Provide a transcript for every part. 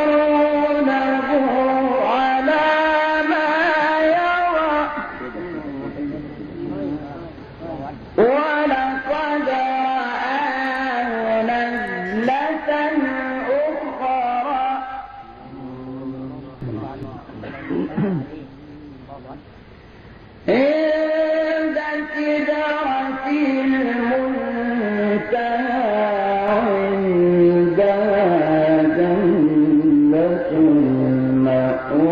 أفتمارونه على ما يرى ولقد رآه نزلة أخرى عند سدرة المنتهى عندها جنة المأوى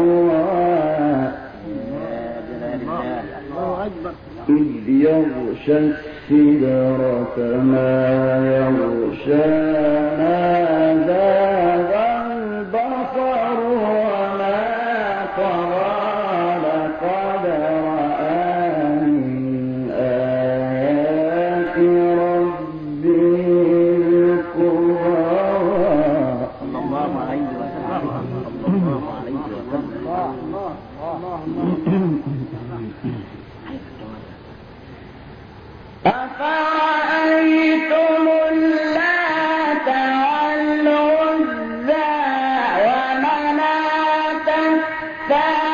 إذ يغشى السدرة ما يغشى ما زاغ البصر وما طغى لقد رأى من آيات ربه الكبرى صلى الله عليه وسلم. صلى الله عليه وسلم. أفرأيتم اللات والعزى ومناة الثالثة